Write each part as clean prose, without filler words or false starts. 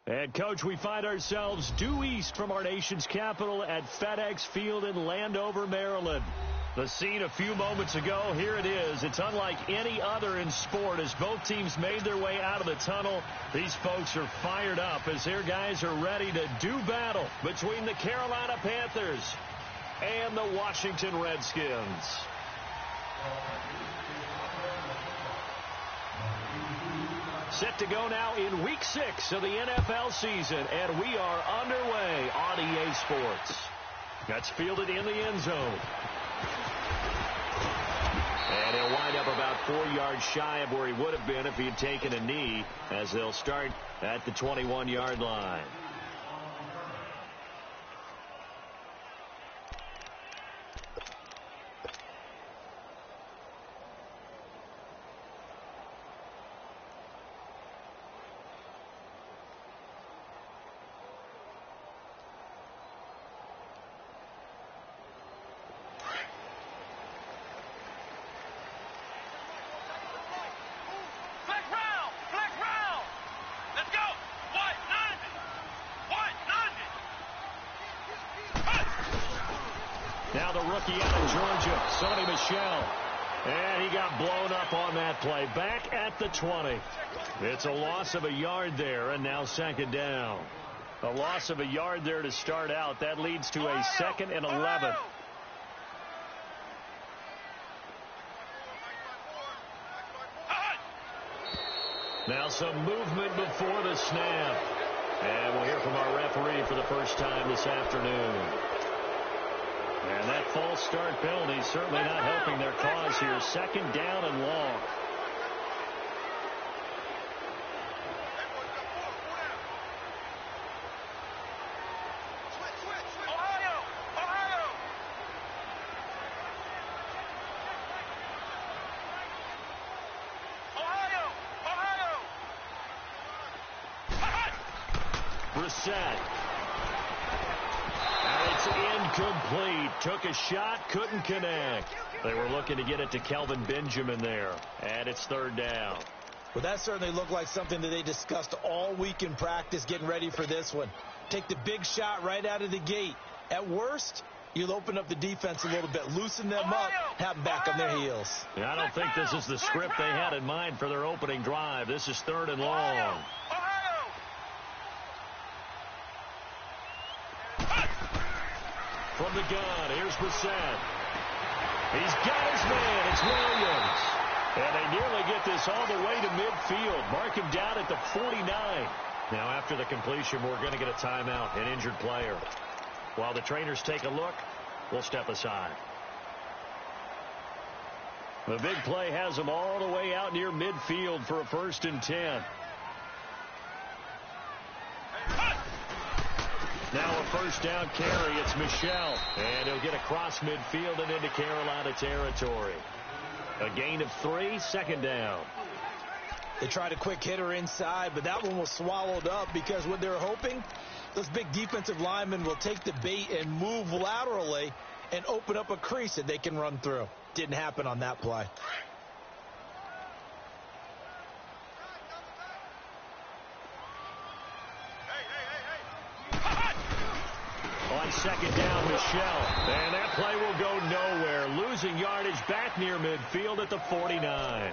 And, Coach, we find ourselves due east from our nation's capital at FedEx Field in Landover, Maryland. The scene a few moments ago, here it is. It's unlike any other in sport as both teams made their way out of the tunnel. These folks are fired up as their guys are ready to do battle between the Carolina Panthers and the Washington Redskins. Set to go now in Week 6 of the NFL season, and we are underway on EA Sports. That's fielded in the end zone. And he'll wind up about 4 yards shy of where he would have been if he had taken a knee, as they'll start at the 21-yard line. Now the rookie out of Georgia, Sonny Michel. And he got blown up on that play. Back at the 20. It's a loss of a yard there, and now second down. A loss of a yard there to start out. That leads to a 2nd and 11. Now some movement before the snap. And we'll hear from our referee for the first time this afternoon. And that false start penalty certainly not helping their cause here. 2nd down and long. Brissett. It's incomplete. Took a shot, couldn't connect. They were looking to get it to Kelvin Benjamin there. And it's 3rd down. Well, that certainly looked like something that they discussed all week in practice getting ready for this one. Take the big shot right out of the gate. At worst, you'll open up the defense a little bit, loosen them up, have them back on their heels. Yeah, I don't think this is the script they had in mind for their opening drive. This is 3rd and long. From the gun, here's Brissett. He's got his man. It's Williams. And they nearly get this all the way to midfield. Mark him down at the 49. Now, after the completion, we're going to get a timeout, an injured player. While the trainers take a look, we'll step aside. The big play has them all the way out near midfield for a 1st and 10. Now a 1st down carry. It's Michel. And he'll get across midfield and into Carolina territory. A gain of 3, 2nd down. They tried a quick hitter inside, but that one was swallowed up because what they're hoping, those big defensive linemen will take the bait and move laterally and open up a crease that they can run through. Didn't happen on that play. On 2nd down, Michel. And that play will go nowhere. Losing yardage back near midfield at the 49.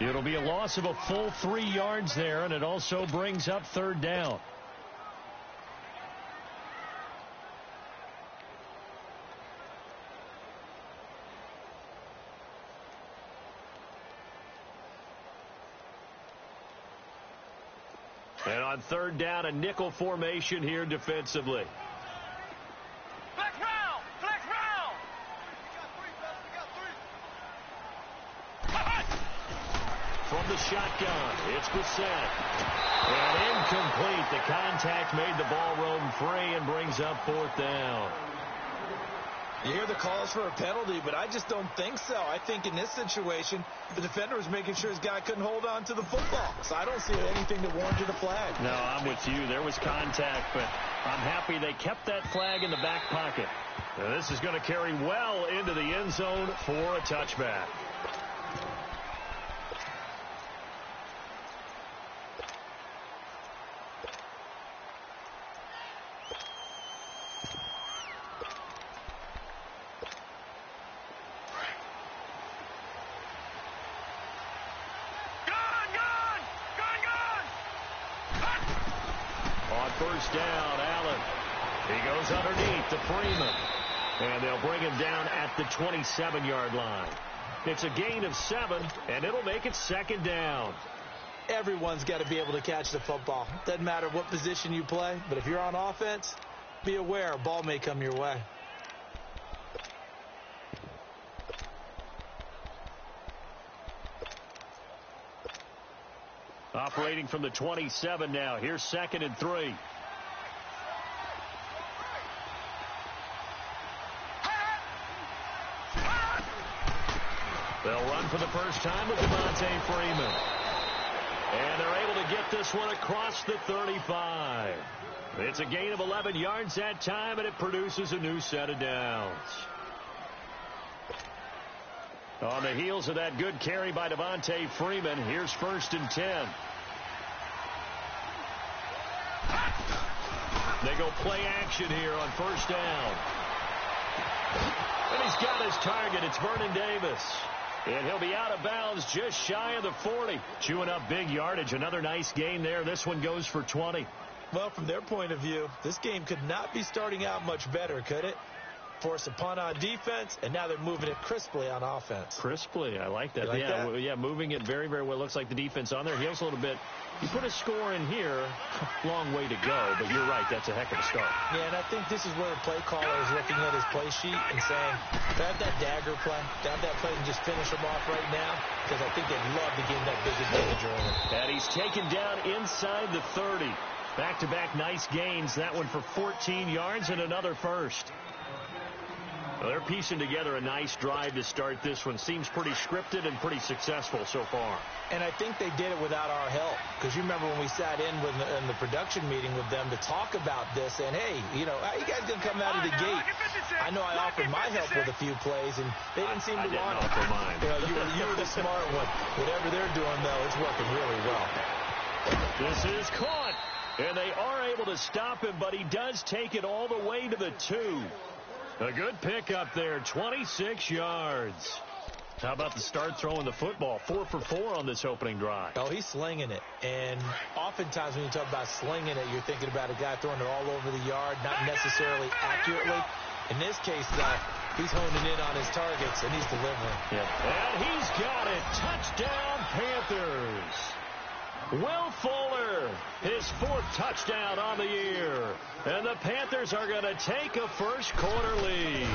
It'll be a loss of a full 3 yards there, and it also brings up 3rd down. And on 3rd down, a nickel formation here defensively. From the shotgun, it's Brissett. And incomplete. The contact made the ball roam free and brings up 4th down. You hear the calls for a penalty, but I just don't think so. I think in this situation, the defender was making sure his guy couldn't hold on to the football. So I don't see anything that warranted a flag. No, I'm with you. There was contact, but I'm happy they kept that flag in the back pocket. Now, this is going to carry well into the end zone for a touchback. first down. Allen. He goes underneath to Freeman. And they'll bring him down at the 27-yard line. It's a gain of 7, and it'll make it second down. Everyone's got to be able to catch the football. Doesn't matter what position you play, but if you're on offense, be aware a ball may come your way. Operating from the 27 now. Here's 2nd and 3. They'll run for the first time with Devontae Freeman. And they're able to get this one across the 35. It's a gain of 11 yards that time, and it produces a new set of downs. On the heels of that good carry by Devontae Freeman, here's 1st and 10. They go play action here on first down. And he's got his target. It's Vernon Davis. And he'll be out of bounds just shy of the 40. Chewing up big yardage. Another nice gain there. This one goes for 20. Well, from their point of view, this game could not be starting out much better, could it? Force a punt on defense, and now they're moving it crisply on offense. Crisply, I like that. Like that? Yeah, moving it very, very well. Looks like the defense on their heels a little bit. You put a score in here, long way to go, but you're right, that's a heck of a start. Yeah, and I think this is where the play caller is looking at his play sheet and saying, grab that dagger play, grab that play and just finish him off right now, because I think they'd love to gain that big advantage early. And he's taken down inside the 30. Back-to-back nice gains. That one for 14 yards and another first. Well, they're piecing together a nice drive to start this one. Seems pretty scripted and pretty successful so far. And I think they did it without our help. Because you remember when we sat in the production meeting with them to talk about this. And, hey, you know, how you guys going to come out of the gate? I know I offered my help with a few plays, and they didn't seem to want it. Offer mine. You know, you were the smart one. Whatever they're doing, though, it's working really well. This is caught. And they are able to stop him, but he does take it all the way to the 2. A good pickup there, 26 yards. How about the start throwing the football? 4 for 4 on this opening drive. Oh, he's slinging it. And oftentimes when you talk about slinging it, you're thinking about a guy throwing it all over the yard, not necessarily accurately. In this case, though, he's honing in on his targets, and he's delivering. Yep. And he's got it. Touchdown, Panthers. Will Fuller, his 4th touchdown on the year. And the Panthers are going to take a first quarter lead.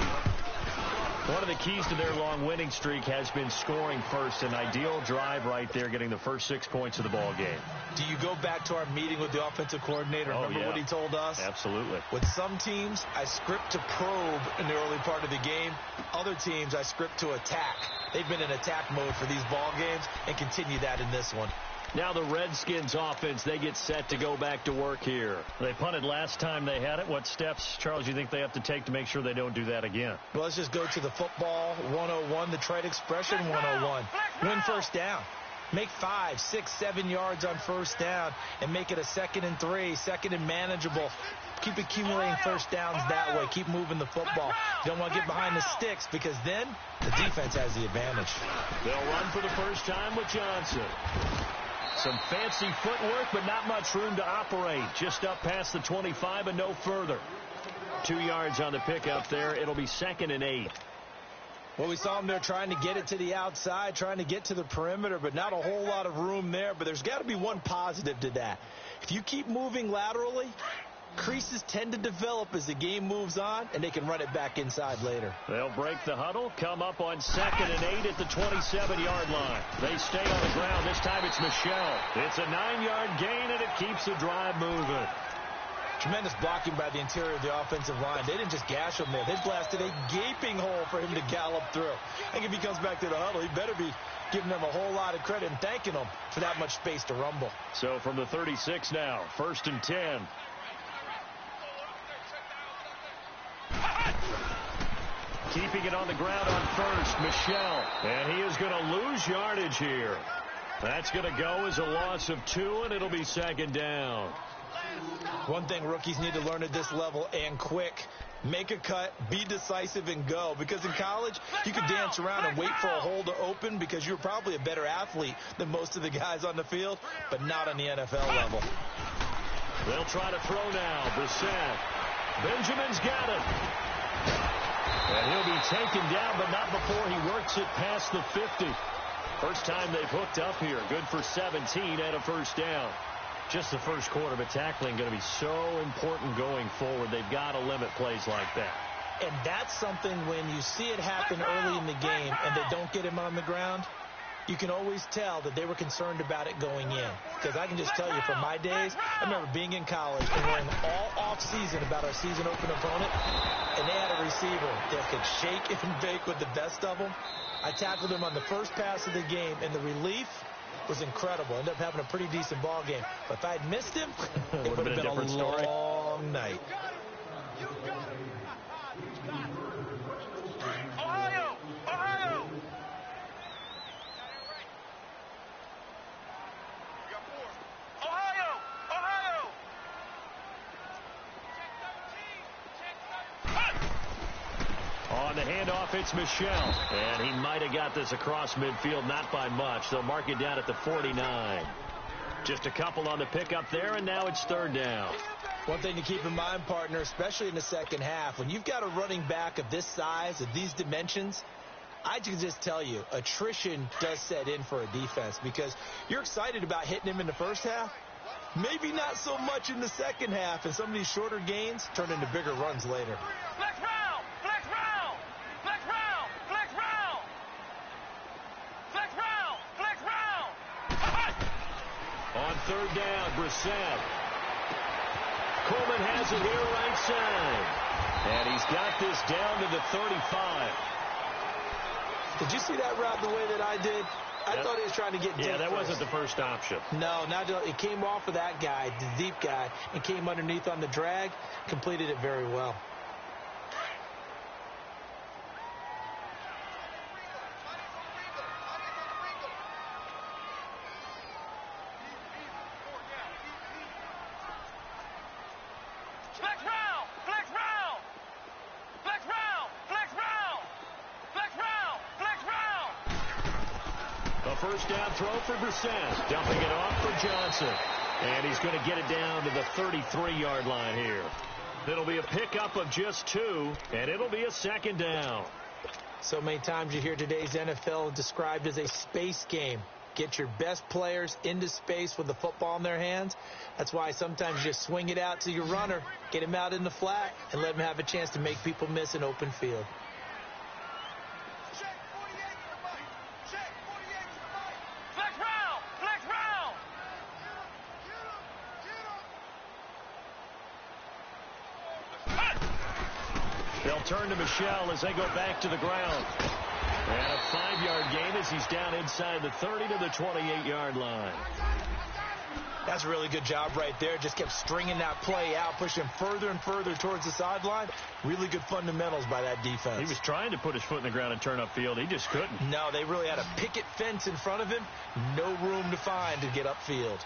One of the keys to their long winning streak has been scoring first. An ideal drive right there, getting the first 6 points of the ball game. Do you go back to our meeting with the offensive coordinator? Remember what he told us? Absolutely. With some teams, I script to probe in the early part of the game. Other teams, I script to attack. They've been in attack mode for these ball games and continue that in this one. Now the Redskins offense, they get set to go back to work here. They punted last time they had it. What steps, Charles, you think they have to take to make sure they don't do that again? Well, let's just go to the football 101, the trade expression 101. Win first down. Make 5, 6, 7 yards on first down and make it a 2nd and 3, 2nd and manageable. Keep accumulating first downs that way. Keep moving the football. You don't want to get behind the sticks because then the defense has the advantage. They'll run for the first time with Johnson. Some fancy footwork, but not much room to operate. Just up past the 25 and no further. 2 yards on the pickup there. It'll be 2nd and 8. Well, we saw them there trying to get it to the outside, trying to get to the perimeter, but not a whole lot of room there. But there's got to be one positive to that. If you keep moving laterally, creases tend to develop as the game moves on, and they can run it back inside later. They'll break the huddle, come up on 2nd and 8 at the 27-yard line. They stay on the ground. This time it's Michelle. It's a 9-yard gain, and it keeps the drive moving. Tremendous blocking by the interior of the offensive line. They didn't just gash him there. They blasted a gaping hole for him to gallop through. I think if he comes back to the huddle, he better be giving them a whole lot of credit and thanking them for that much space to rumble. So from the 36 now, 1st and 10. Keeping it on the ground on first, Michelle. And he is going to lose yardage here. That's going to go as a loss of 2, and it'll be 2nd down. One thing rookies need to learn at this level, and quick, make a cut, be decisive, and go. Because in college, you could dance around and wait for a hole to open because you're probably a better athlete than most of the guys on the field, but not on the NFL level. They'll try to throw now. Brissett. Benjamin's got it. And he'll be taken down, but not before he works it past the 50. First time they've hooked up here. Good for 17 and a first down. Just the first quarter, but tackling going to be so important going forward. They've got to limit plays like that. And that's something when you see it happen early in the game and they don't get him on the ground, you can always tell that they were concerned about it going in. Because I can just tell you from my days, I remember being in college and worrying all off-season about our season open opponent, and they had a receiver that could shake and bake with the best of them. I tackled him on the first pass of the game, and the relief was incredible. Ended up having a pretty decent ball game. But if I had missed him, it would have been a different story. long night. Ohio! Ohio! Ohio! Ohio! On the handoff, it's Michel. And he might have got this across midfield, not by much. They'll mark it down at the 49. Just a couple on the pickup there, and now it's third down. One thing to keep in mind, partner, especially in the second half, when you've got a running back of this size, of these dimensions, I can just tell you, attrition does set in for a defense because you're excited about hitting him in the first half. Maybe not so much in the second half, and some of these shorter gains turn into bigger runs later. Flex round! Flex round! Flex round! Flex round! Flex round! Flex round! On third down, Brissett. Coleman has it here right side. And he's got this down to the 35. Did you see that route the way that I did? I thought he was trying to get deep. Yeah, that wasn't the first option. No, it came off of that guy, the deep guy, and came underneath on the drag. Completed it very well. Flex round! Flex round! Flex round! Flex round! Flex round! Flex round! A first down throw for Brissett. Dumping it off for Johnson. And he's going to get it down to the 33-yard line here. It'll be a pickup of just 2, and it'll be a second down. So many times you hear today's NFL described as a space game. Get your best players into space with the football in their hands. That's why sometimes you just swing it out to your runner, get him out in the flat, and let him have a chance to make people miss an open field. Flex round! Flex round! They'll turn to Michel as they go back to the ground. And a 5-yard gain as he's down inside the 30 to the 28-yard line. That's a really good job right there. Just kept stringing that play out, pushing further and further towards the sideline. Really good fundamentals by that defense. He was trying to put his foot in the ground and turn upfield. He just couldn't. No, they really had a picket fence in front of him. No room to find to get upfield.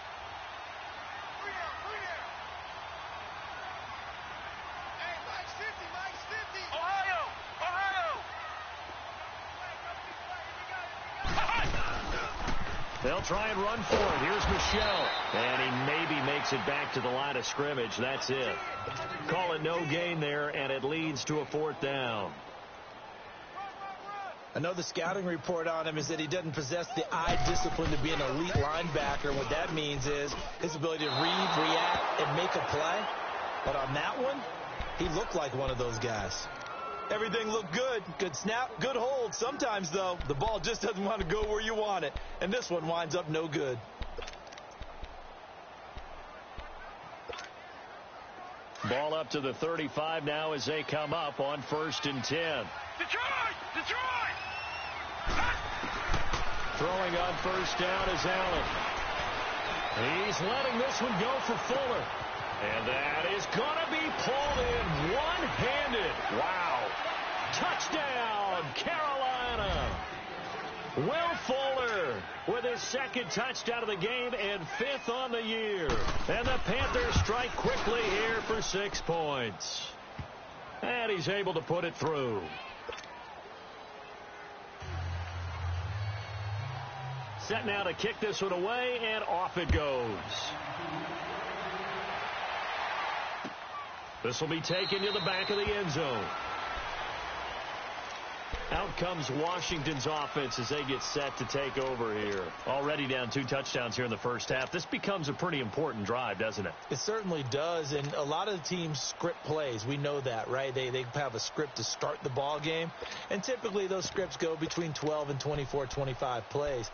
Ohio! Ohio! They'll try and run for it. Here's Michel. And he maybe makes it back to the line of scrimmage. That's it. Call it no gain there, and it leads to a fourth down. Another scouting report on him is that he doesn't possess the eye discipline to be an elite linebacker. What that means is his ability to read, react, and make a play. But on that one, he looked like one of those guys. Everything looked good. Good snap, good hold. Sometimes, though, the ball just doesn't want to go where you want it. And this one winds up no good. Ball up to the 35 now as they come up on 1st and 10. Detroit! Detroit! Throwing on first down is Allen. He's letting this one go for Fuller. And that is going to be pulled in one-handed. Wow. Touchdown, Carolina. Will Fuller with his second touchdown of the game and 5th on the year. And the Panthers strike quickly here for 6 points. And he's able to put it through. Set now to kick this one away, and off it goes. This will be taken to the back of the end zone. Out comes Washington's offense as they get set to take over here. Already down 2 touchdowns here in the first half. This becomes a pretty important drive, doesn't it? It certainly does, and a lot of the teams script plays. We know that, right? They have a script to start the ball game, and typically those scripts go between 12 and 24, 25 plays.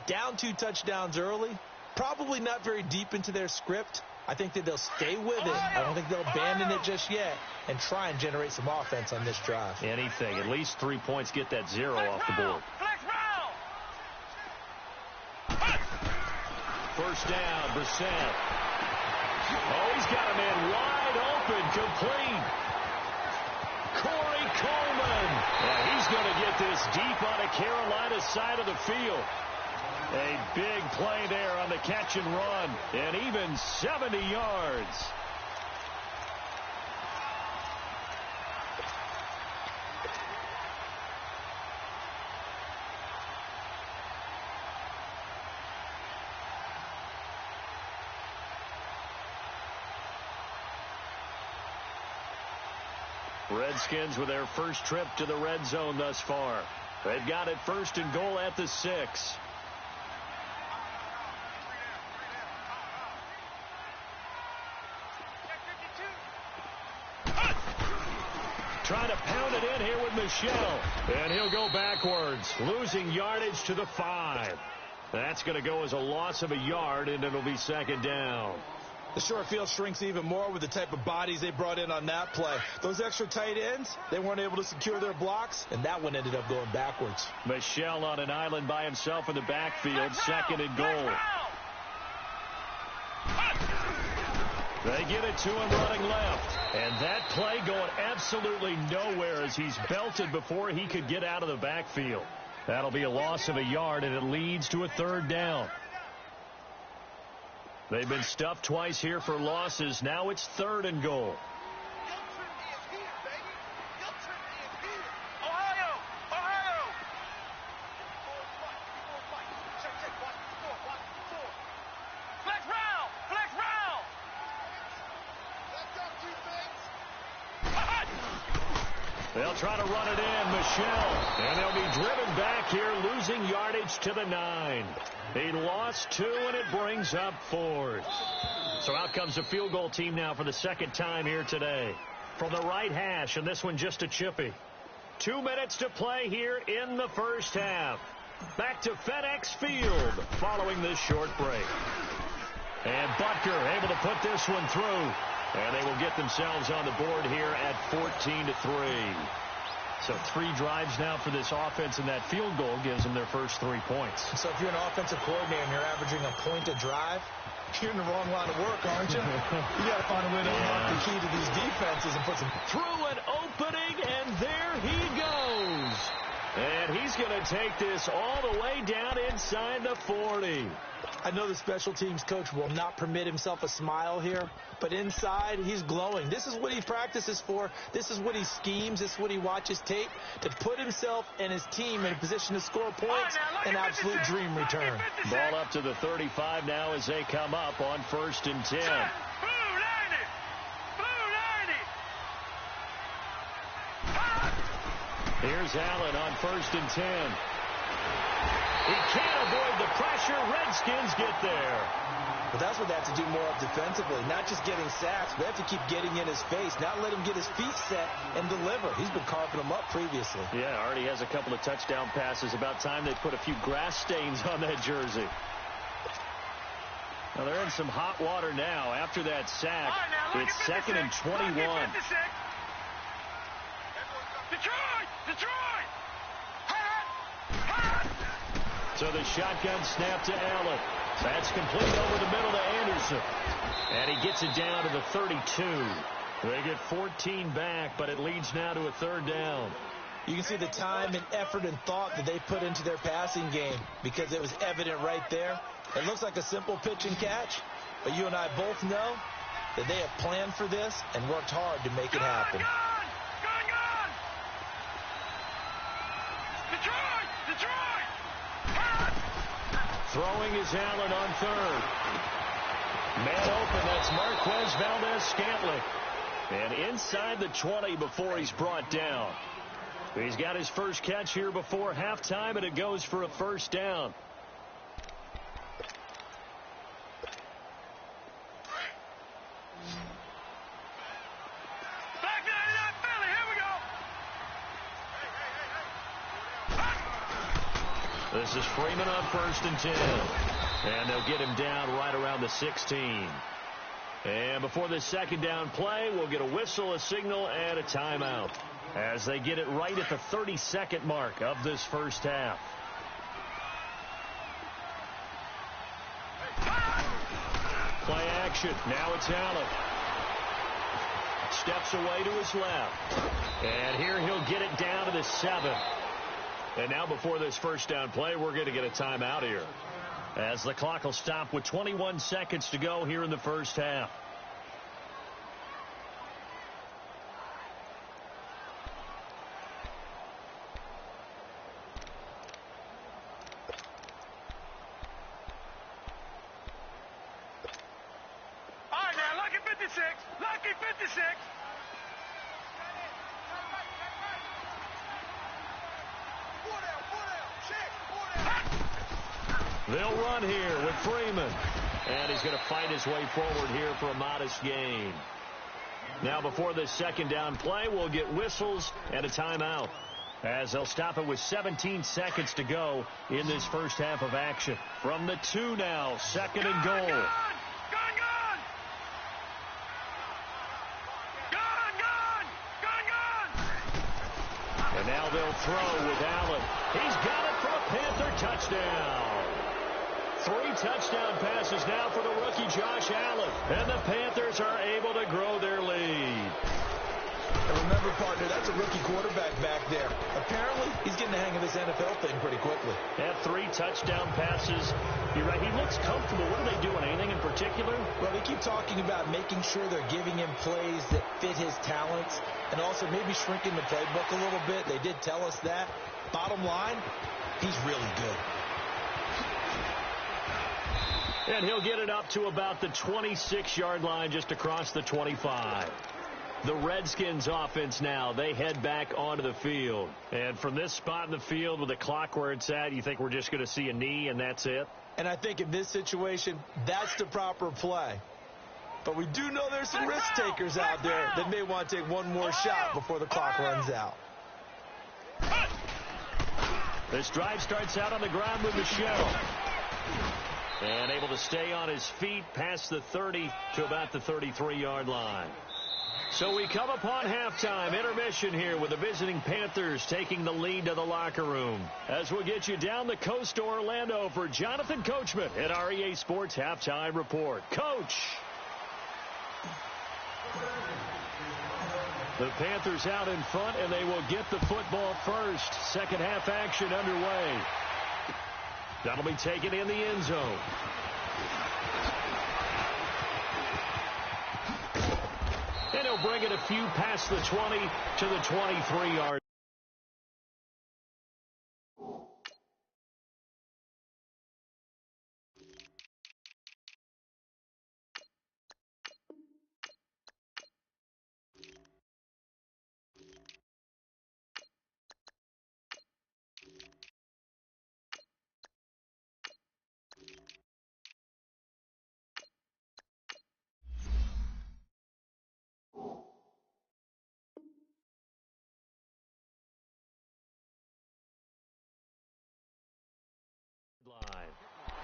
Down 2 touchdowns early, probably not very deep into their script. I think that they'll stay with it. I don't think they'll abandon it just yet and try and generate some offense on this drive. Anything. At least 3 points, get that 0 off the board. First down, Brissett. Oh, he's got a man wide open, complete. Corey Coleman. Yeah, he's going to get this deep on the Carolina side of the field. A big play there on the catch and run, and even 70 yards. Redskins with their first trip to the red zone thus far. They've got it 1st and goal at the 6. Trying to pound it in here with Michel. And he'll go backwards, losing yardage to the 5. That's going to go as a loss of a yard, and it'll be 2nd down. The short field shrinks even more with the type of bodies they brought in on that play. Those extra tight ends, they weren't able to secure their blocks, and that one ended up going backwards. Michel on an island by himself in the backfield, 2nd and goal. They get it to him running left. And that play going absolutely nowhere as he's belted before he could get out of the backfield. That'll be a loss of a yard, and it leads to a 3rd down. They've been stuffed twice here for losses. Now it's 3rd and goal. They'll try to run it in, Michel. And they'll be driven back here, losing yardage to the 9. He lost 2, and it brings up 4th. So out comes the field goal team now for the 2nd time here today. From the right hash, and this one just a chippy. 2 minutes to play here in the first half. Back to FedEx Field following this short break. And Butker able to put this one through. And they will get themselves on the board here at 14-3. So 3 drives now for this offense, and that field goal gives them their first 3 points. So if you're an offensive coordinator and you're averaging a point a drive, you're in the wrong line of work, aren't you? You got to find a way to unlock the key to these defenses and put some... Through an opening, and there he goes. And he's going to take this all the way down inside the 40. I know the special teams coach will not permit himself a smile here, but inside he's glowing. This is what he practices for. This is what he schemes. This is what he watches tape to put himself and his team in a position to score points. An absolute dream return. Ball up to the 35 now as they come up on 1st and 10. Here's Allen on 1st and 10. He can't avoid the pressure. Redskins get there. But that's what they have to do more of defensively. Not just getting sacks, but they have to keep getting in his face. Not let him get his feet set and deliver. He's been carving them up previously. Yeah, already has a couple of touchdown passes. About time they put a few grass stains on that jersey. Now they're in some hot water now after that sack. It's 2nd and 21. Detroit! So the shotgun snap to Allen. That's complete over the middle to Anderson. And he gets it down to the 32. They get 14 back, but it leads now to a 3rd down. You can see the time and effort and thought that they put into their passing game because it was evident right there. It looks like a simple pitch and catch, but you and I both know that they have planned for this and worked hard to make it happen. Throwing is Allen on 3rd. Man open, that's Marquez Valdez-Scantling. And inside the 20 before he's brought down. He's got his first catch here before halftime, and it goes for a first down. Back 99 Philly, here we go. This is Freeman on 1st and 10. And they'll get him down right around the 16. And before this second down play, we'll get a whistle, a signal, and a timeout as they get it right at the 32nd mark of this first half. Play action. Now it's Allen. Steps away to his left. And here he'll get it down to the 7. And now before this first down play, we're going to get a timeout here, as the clock will stop with 21 seconds to go here in the first half. All right, now, lucky 56. Lucky 56. They'll run here with Freeman. And he's going to fight his way forward here for a modest gain. Now before this second down play, we'll get whistles and a timeout, as they'll stop it with 17 seconds to go in this first half of action. From the 2 now, 2nd and goal. Gun! And now they'll throw with Allen. He's got it for a Panther touchdown. 3 touchdown passes now for the rookie Josh Allen. And the Panthers are able to grow their lead. And remember, partner, that's a rookie quarterback back there. Apparently, he's getting the hang of this NFL thing pretty quickly. Had 3 touchdown passes. You're right. He looks comfortable. What are they doing? Anything in particular? Well, they keep talking about making sure they're giving him plays that fit his talents, and also maybe shrinking the playbook a little bit. They did tell us that. Bottom line, he's really good. And he'll get it up to about the 26-yard line, just across the 25. The Redskins offense now, they head back onto the field. And from this spot in the field with the clock where it's at, you think we're just going to see a knee and that's it? And I think in this situation, that's the proper play. But we do know there's some risk takers out there that may want to take one more shot before the clock runs out. This drive starts out on the ground with Michelle. And able to stay on his feet past the 30 to about the 33-yard line. So we come upon halftime intermission here with the visiting Panthers taking the lead to the locker room. As we'll get you down the coast to Orlando for Jonathan Coachman at our EA Sports Halftime Report. Coach! The Panthers out in front, and they will get the football first. Second half action underway. That'll be taken in the end zone. And he'll bring it a few past the 20 to the 23-yard.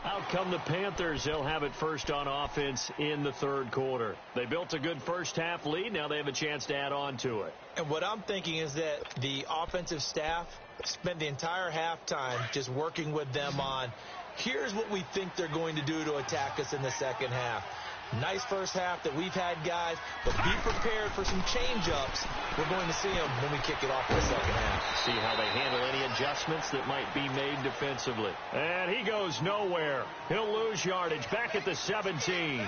Out come the Panthers. They'll have it first on offense in the third quarter. They built a good first half lead. Now they have a chance to add on to it. And what I'm thinking is that the offensive staff spent the entire halftime just working with them on, here's what we think they're going to do to attack us in the second half. Nice first half that we've had, guys, but be prepared for some change-ups. We're going to see them when we kick it off in the second half. See how they handle any adjustments that might be made defensively. And he goes nowhere. He'll lose yardage back at the 17.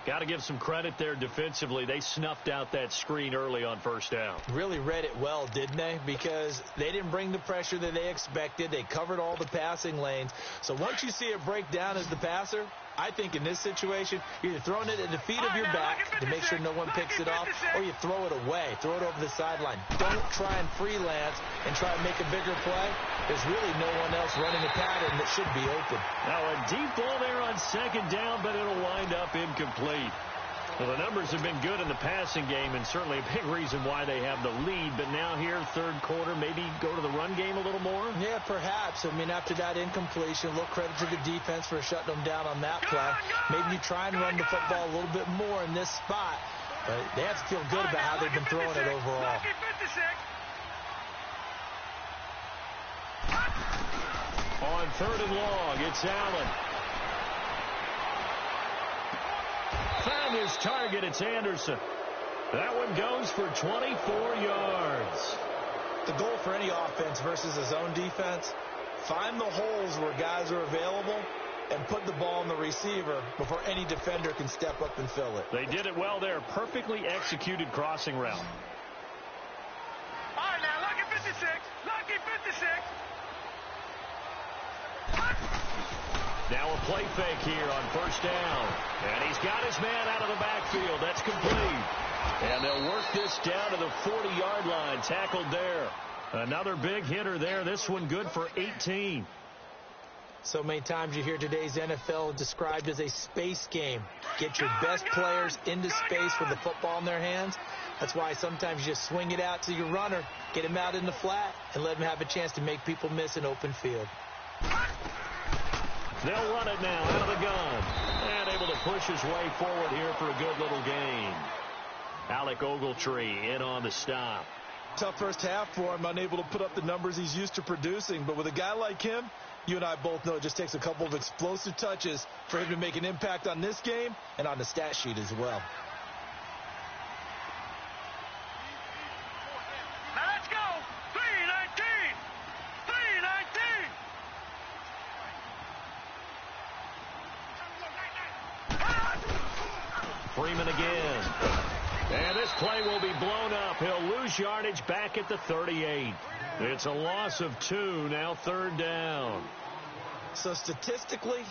Got to give some credit there defensively. They snuffed out that screen early on first down. Really read it well, didn't they? Because they didn't bring the pressure that they expected. They covered all the passing lanes. So once you see it break down as the passer, I think in this situation, you're either throwing it at the feet of your back to make sure no one picks it off, or you throw it away. Throw it over the sideline. Don't try and freelance and try and make a bigger play. There's really no one else running a pattern that should be open. Now a deep ball there on second down, but it'll wind up incomplete. Well, the numbers have been good in the passing game, and certainly a big reason why they have the lead. But now here, third quarter, maybe go to the run game a little more? Yeah, perhaps. I mean, after that incompletion, a little credit to the defense for shutting them down on that play. Maybe you try and run the football a little bit more in this spot. But they have to feel good about how they've been throwing it overall. On third and long, it's Allen. Found his target. It's Anderson. That one goes for 24 yards. The goal for any offense versus a zone defense, find the holes where guys are available and put the ball in the receiver before any defender can step up and fill it. They did it well there. Perfectly executed crossing route. All right, now, lucky 56. Lucky 56. Now a play fake here on first down. And he's got his man out of the backfield. That's complete. And they'll work this down to the 40-yard line. Tackled there. Another big hitter there. This one good for 18. So many times you hear today's NFL described as a space game. Get your best players into space with the football in their hands. That's why sometimes you just swing it out to your runner, get him out in the flat, and let him have a chance to make people miss an open field. They'll run it now out of the gun. And able to push his way forward here for a good little gain. Alec Ogletree in on the stop. Tough first half for him, unable to put up the numbers he's used to producing. But with a guy like him, you and I both know it just takes a couple of explosive touches for him to make an impact on this game and on the stat sheet as well. Now let's go. 319. 319. Freeman again. And this play will be blown up. He'll lose yardage back at the 38. It's a loss of 2, now third down. So statistically,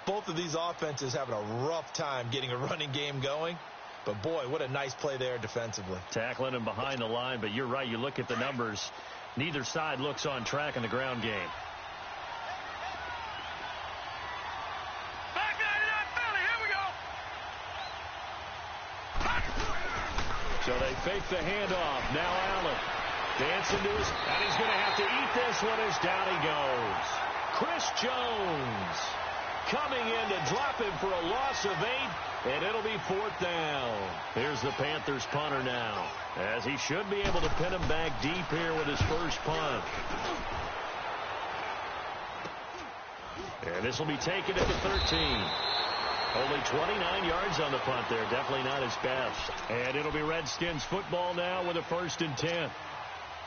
both of these offenses having a rough time getting a running game going. But boy, what a nice play there defensively. Tackling him behind the line, but you're right. You look at the numbers. Neither side looks on track in the ground game. So they fake the handoff. Now Allen dancing to his, and he's going to have to eat this one as down he goes. Chris Jones coming in to drop him for a loss of 8, and it'll be fourth down. Here's the Panthers punter now, as he should be able to pin him back deep here with his first punt. And this will be taken at the 13. Only 29 yards on the punt there. Definitely not his best. And it'll be Redskins football now with a 1st and 10.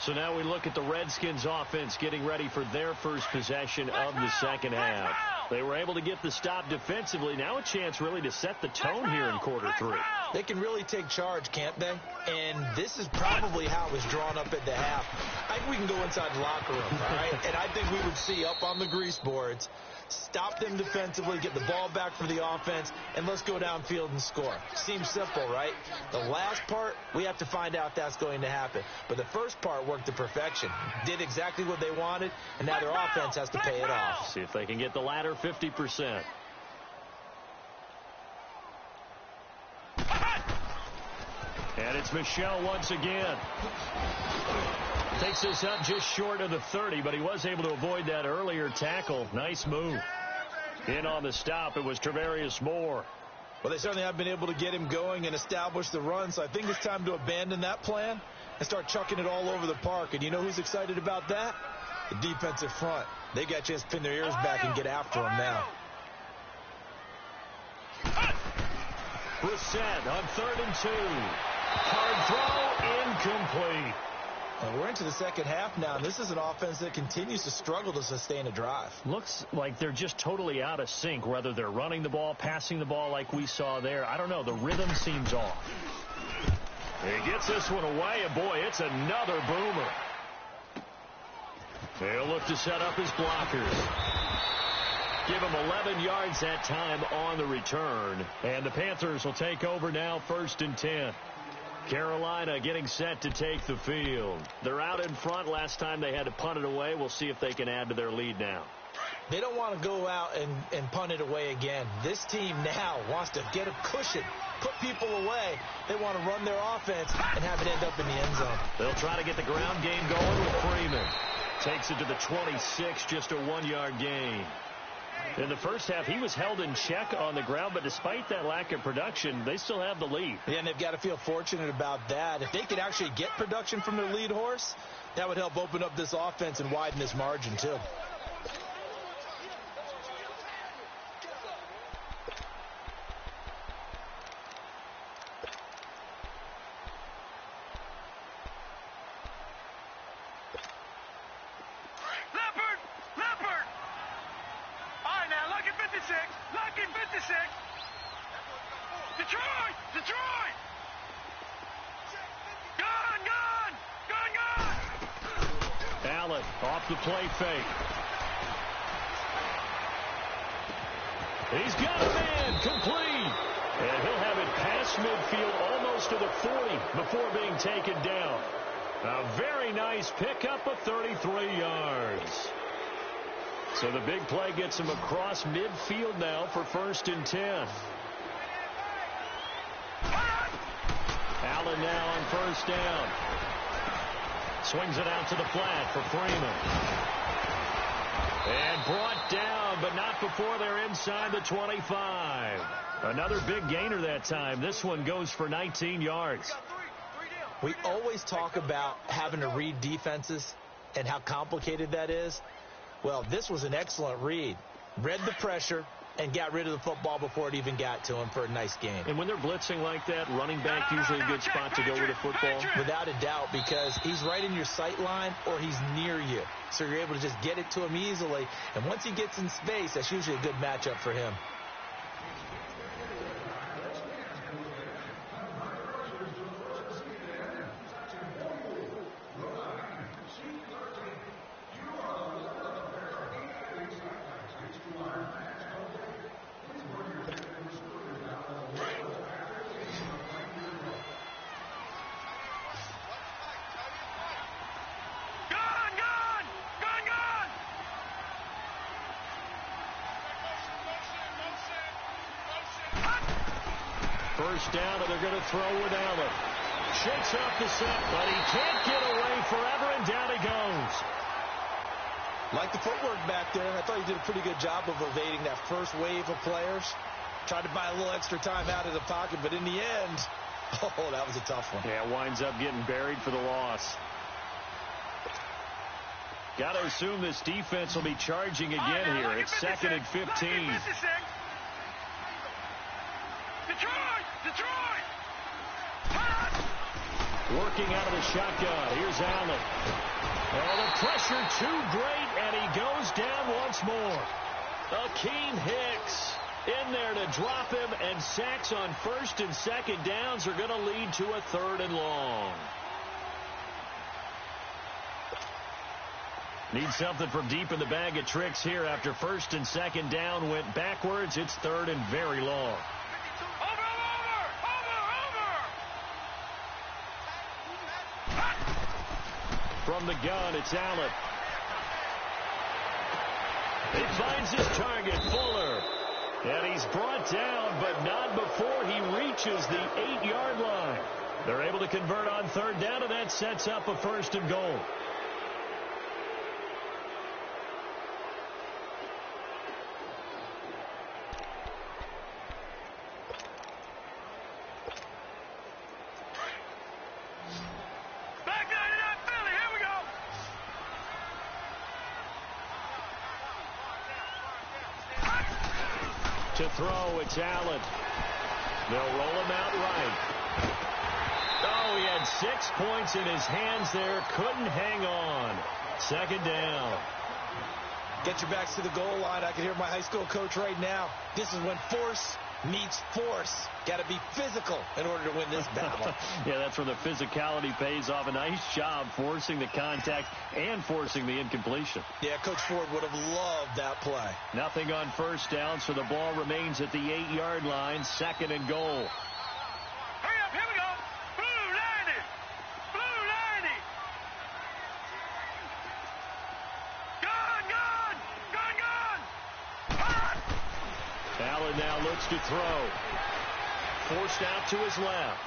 So now we look at the Redskins offense getting ready for their first possession of the second half. They were able to get the stop defensively. Now a chance really to set the tone here in quarter 3. They can really take charge, can't they? And this is probably how it was drawn up at the half. I think we can go inside the locker room, all right? And I think we would see up on the grease boards, stop them defensively, get the ball back for the offense, and let's go downfield and score. Seems simple, right? The last part, we have to find out if that's going to happen. But the first part worked to perfection. Did exactly what they wanted, and now their offense has to pay it off. See if they can get the latter 50%. And it's Michel once again. Takes this up just short of the 30, but he was able to avoid that earlier tackle. Nice move. In on the stop, it was Travarius Moore. Well, they certainly have been able to get him going and establish the run, so I think it's time to abandon that plan and start chucking it all over the park. And you know who's excited about that? The defensive front. They got a chance to pin their ears back and get after him now. Brissett on 3rd and 2. Hard throw, incomplete. And we're into the second half now, and this is an offense that continues to struggle to sustain a drive. Looks like they're just totally out of sync, whether they're running the ball, passing the ball like we saw there. I don't know. The rhythm seems off. He gets this one away, and boy, it's another boomer. They'll look to set up his blockers. Give him 11 yards that time on the return. And the Panthers will take over now, 1st and 10. Carolina getting set to take the field. They're out in front. Last time they had to punt it away. We'll see if they can add to their lead now. They don't want to go out and punt it away again. This team now wants to get a cushion, put people away. They want to run their offense and have it end up in the end zone. They'll try to get the ground game going with Freeman. Takes it to the 26, just a 1-yard gain. In the first half, he was held in check on the ground, but despite that lack of production, they still have the lead. Yeah, and they've got to feel fortunate about that. If they could actually get production from their lead horse, that would help open up this offense and widen this margin, too. Off the play fake. He's got a man complete. And he'll have it past midfield almost to the 40 before being taken down. A very nice pickup of 33 yards. So the big play gets him across midfield now for 1st and 10. Allen now on 1st down. Swings it out to the flat for Freeman. And brought down, but not before they're inside the 25. Another big gainer that time. This one goes for 19 yards. We always talk about having to read defenses and how complicated that is. Well, this was an excellent read. Read the pressure and got rid of the football before it even got to him for a nice game. And when they're blitzing like that, running back usually a good spot to go with the football? Without a doubt, because he's right in your sight line or he's near you. So you're able to just get it to him easily. And once he gets in space, that's usually a good matchup for him. First down, and they're going to throw with Allen. Shakes off the set, but he can't get away forever, and down he goes. Like the footwork back there, and I thought he did a pretty good job of evading that first wave of players. Tried to buy a little extra time out of the pocket, but in the end, oh, that was a tough one. Yeah, winds up getting buried for the loss. Got to assume this defense will be charging again here. It's 2nd and 15. Working out of the shotgun. Here's Allen. Oh, the pressure too great, and he goes down once more. Akeem Hicks in there to drop him, and sacks on 1st and 2nd downs are going to lead to a 3rd and long. Need something from deep in the bag of tricks here after 1st and 2nd down went backwards. It's 3rd and very long. From the gun, it's Allen. He finds his target, Fuller. And he's brought down, but not before he reaches the 8-yard line. They're able to convert on 3rd down, and that sets up a 1st and goal. To throw, it's Allen. They'll roll him out right. Oh, he had 6 points in his hands there. Couldn't hang on. 2nd down. Get your backs to the goal line. I can hear my high school coach right now. This is when force meets force. Got to be physical in order to win this battle. Yeah, that's where the physicality pays off. A nice job forcing the contact and forcing the incompletion. Yeah, Coach Ford would have loved that play. Nothing on first down, so the ball remains at the 8-yard line, 2nd and goal. Hurry up, here we go. Blue 90. Blue 90. Gun. Hot. Allen now looks to throw. Forced out to his left.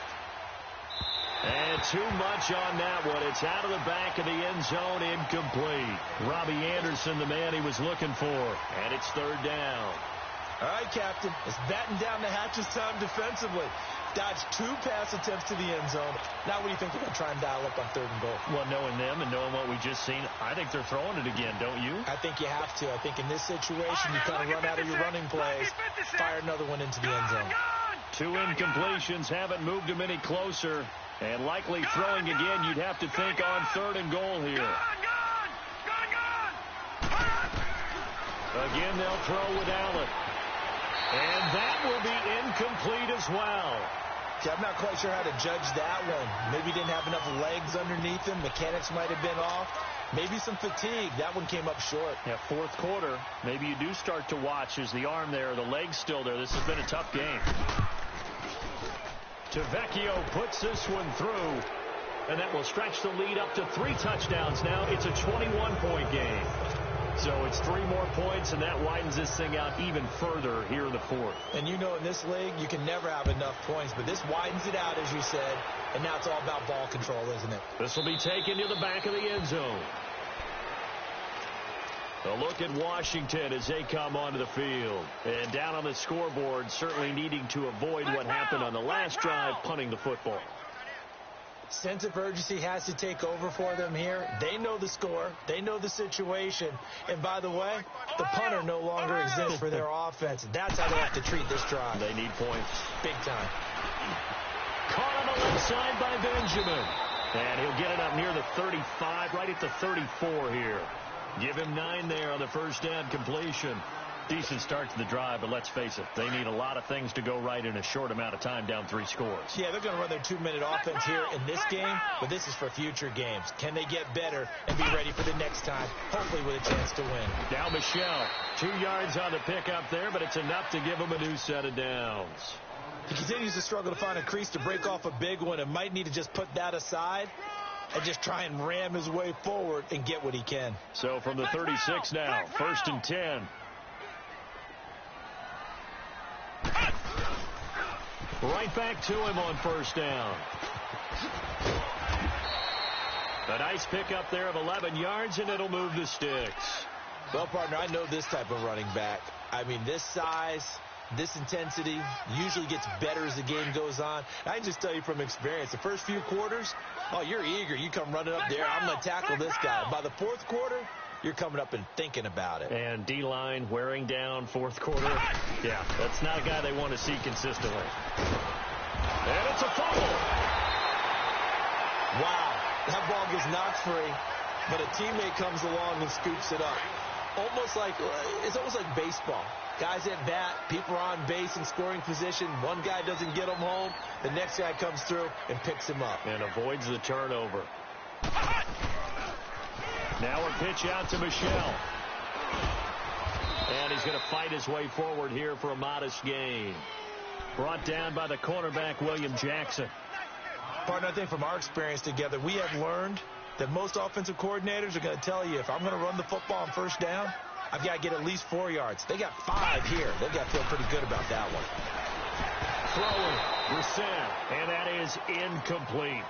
And too much on that one. It's out of the back of the end zone, incomplete. Robbie Anderson, the man he was looking for. And it's 3rd down. All right, Captain. It's batten down the hatches time defensively. Dodged 2 pass attempts to the end zone. Now what do you think they're going to try and dial up on 3rd and goal? Well, knowing them and knowing what we just seen, I think they're throwing it again, don't you? I think you have to. I think in this situation, you kind of run out of your running plays, fire another one into the end zone. 2 incompletions haven't moved him any closer. And likely throwing again, you'd have to think on 3rd and goal here. Again, they'll throw with Allen. And that will be incomplete as well. Yeah, I'm not quite sure how to judge that one. Maybe he didn't have enough legs underneath him. Mechanics might have been off. Maybe some fatigue. That one came up short. Yeah, 4th quarter. Maybe you do start to watch. Is the arm there, the leg's still there? This has been a tough game. Tavecchio puts this one through. And that will stretch the lead up to 3 touchdowns now. It's a 21-point game. So it's 3 more points, and that widens this thing out even further here in the 4th. And you know in this league, you can never have enough points, but this widens it out, as you said, and now it's all about ball control, isn't it? This will be taken to the back of the end zone. A look at Washington as they come onto the field. And down on the scoreboard, certainly needing to avoid what happened on the last drive, punting the football. Sense of urgency has to take over for them here. They know the score. They know the situation. And by the way, the punter no longer exists for their offense. That's how they have to treat this drive. They need points. Big time. Caught on the left side by Benjamin. And he'll get it up near the 35, right at the 34 here. Give him 9 there on the first down completion. Decent start to the drive, but let's face it, they need a lot of things to go right in a short amount of time, down 3 scores. Yeah, they're going to run their 2-minute offense here in this game, but this is for future games. Can they get better and be ready for the next time, hopefully with a chance to win? Now Michelle, 2 yards on the pickup there, but it's enough to give him a new set of downs. He continues to struggle to find a crease to break off a big one and might need to just put that aside and just try and ram his way forward and get what he can. So from the 36 now, 1st and 10. Right back to him on first down. A nice pickup there of 11 yards, and it'll move the sticks. Well, partner, I know this type of running back. I mean, this size, this intensity usually gets better as the game goes on. I can just tell you from experience, the first few quarters, oh, you're eager. You come running up there. I'm going to tackle this guy. By the 4th quarter, you're coming up and thinking about it. And D-line wearing down 4th quarter. Yeah, that's not a guy they want to see consistently. And it's a fumble. Wow, that ball gets knocked free, but a teammate comes along and scoops it up. It's almost like baseball. Guys at bat, people are on base in scoring position. One guy doesn't get him home. The next guy comes through and picks him up. And avoids the turnover. Now a pitch out to Michelle. And he's going to fight his way forward here for a modest gain. Brought down by the cornerback, William Jackson. Partner, I think from our experience together, we have learned that most offensive coordinators are going to tell you, if I'm going to run the football on first down, I've got to get at least 4 yards. They got 5 here. They've got to feel pretty good about that one. Throwing, Brissett, and that is incomplete.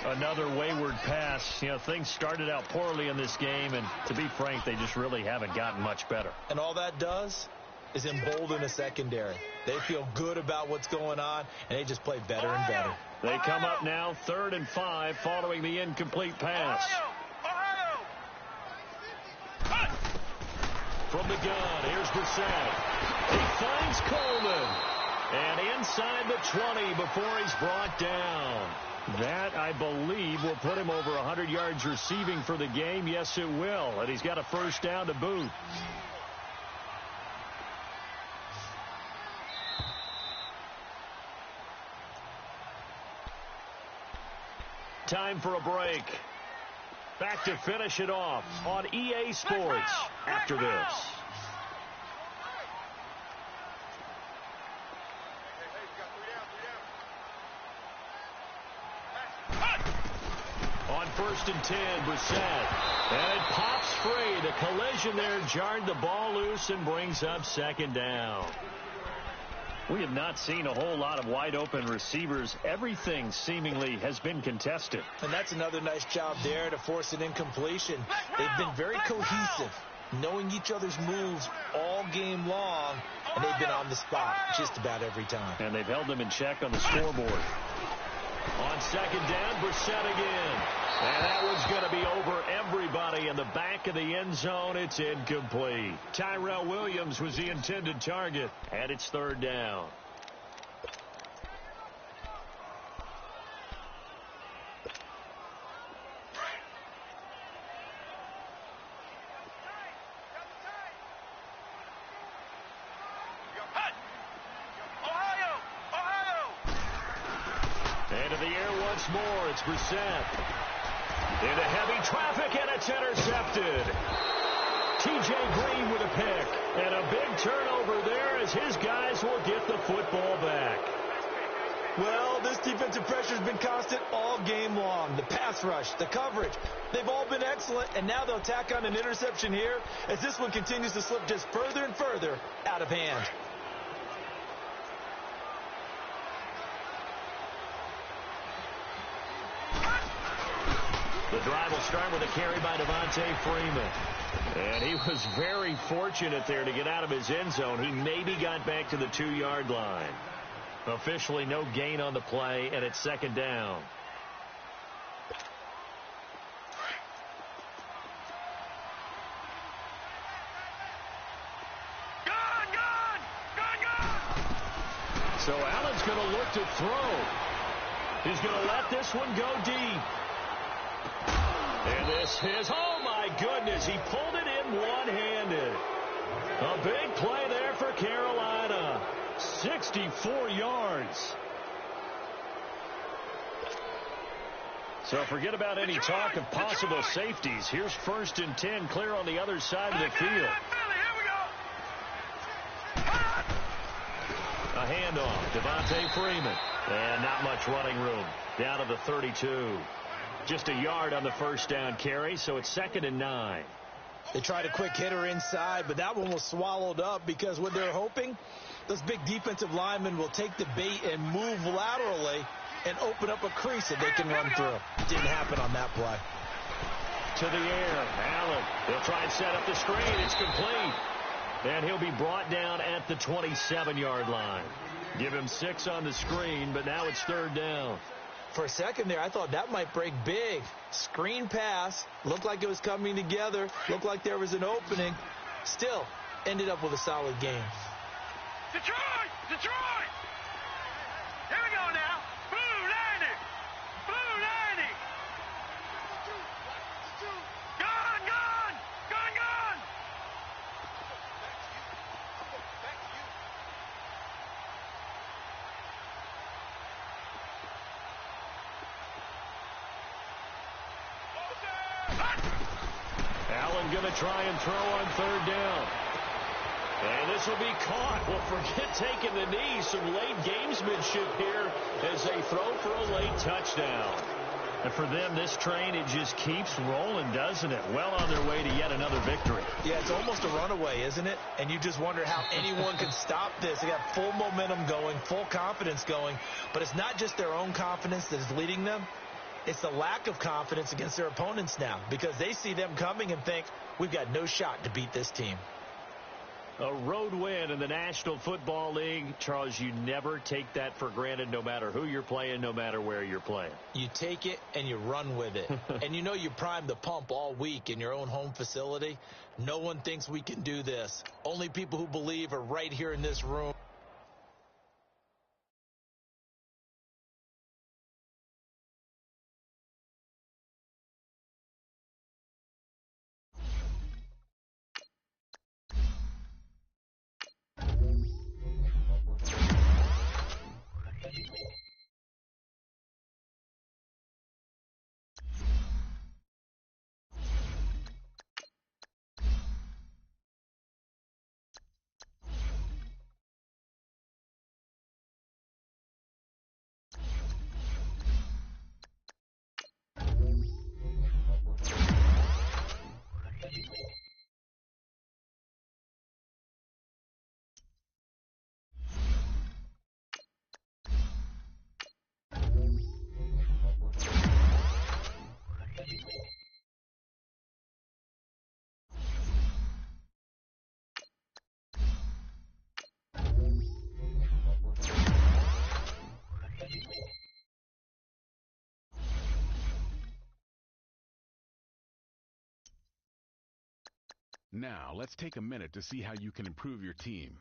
Another wayward pass. You know, things started out poorly in this game, and to be frank, they just really haven't gotten much better. And all that does is embolden the secondary. They feel good about what's going on, and they just play better and better. They come up now 3rd and 5 following the incomplete pass. From the gun, here's Brissett. He finds Coleman. And inside the 20 before he's brought down. That, I believe, will put him over 100 yards receiving for the game. Yes, it will. And he's got a first down to boot. Time for a break. Back to finish it off on EA Sports after this. On 1st and 10, Brissett. And it pops free. The collision there jarred the ball loose and brings up 2nd down. We have not seen a whole lot of wide-open receivers. Everything seemingly has been contested. And that's another nice job there to force an incompletion. They've been very cohesive, knowing each other's moves all game long, and they've been on the spot just about every time. And they've held them in check on the scoreboard. On 2nd down, Brissett again. And that was going to be over everybody in the back of the end zone. It's incomplete. Tyrell Williams was the intended target, and it's 3rd down. Into the air once more. It's Brissett. Into heavy traffic, and it's intercepted. T.J. Green with a pick. And a big turnover there as his guys will get the football back. Well, this defensive pressure has been constant all game long. The pass rush, the coverage, they've all been excellent, and now they'll tack on an interception here as this one continues to slip just further and further out of hand. The drive will start with a carry by Devontae Freeman. And he was very fortunate there to get out of his end zone. He maybe got back to the 2-yard line. Officially no gain on the play, and it's 2nd down. So Allen's going to look to throw. He's going to let this one go deep. And this is, oh my goodness, he pulled it in one-handed. A big play there for Carolina. 64 yards. So forget about any talk of possible safeties. Here's 1st and 10, clear on the other side of the field. A handoff, Devontae Freeman. And not much running room. Down to the 32. Just a yard on the 1st down carry, so it's 2nd and 9. They tried a quick hitter inside, but that one was swallowed up because what they're hoping, those big defensive linemen will take the bait and move laterally and open up a crease that they can run through. Didn't happen on that play. To the air, Allen. They'll try and set up the screen. It's complete. And he'll be brought down at the 27-yard line. Give him 6 on the screen, but now it's 3rd down. For a second there, I thought that might break big. Screen pass. Looked like it was coming together. Looked like there was an opening. Still, ended up with a solid game. Detroit! Detroit! Here we go now. Blue 90! Blue 90! Gone! Gone! Gone! Gone! Allen going to try and throw on 3rd down. And this will be caught. Well, forget taking the knee. Some late gamesmanship here as they throw for a late touchdown. And for them, this train, it just keeps rolling, doesn't it? Well on their way to yet another victory. Yeah, it's almost a runaway, isn't it? And you just wonder how anyone can stop this. They got full momentum going, full confidence going. But it's not just their own confidence that is leading them. It's the lack of confidence against their opponents now because they see them coming and think, we've got no shot to beat this team. A road win in the National Football League. Charles, you never take that for granted no matter who you're playing, no matter where you're playing. You take it and you run with it. And you know you primed the pump all week in your own home facility. No one thinks we can do this. Only people who believe are right here in this room. Now, let's take a minute to see how you can improve your team.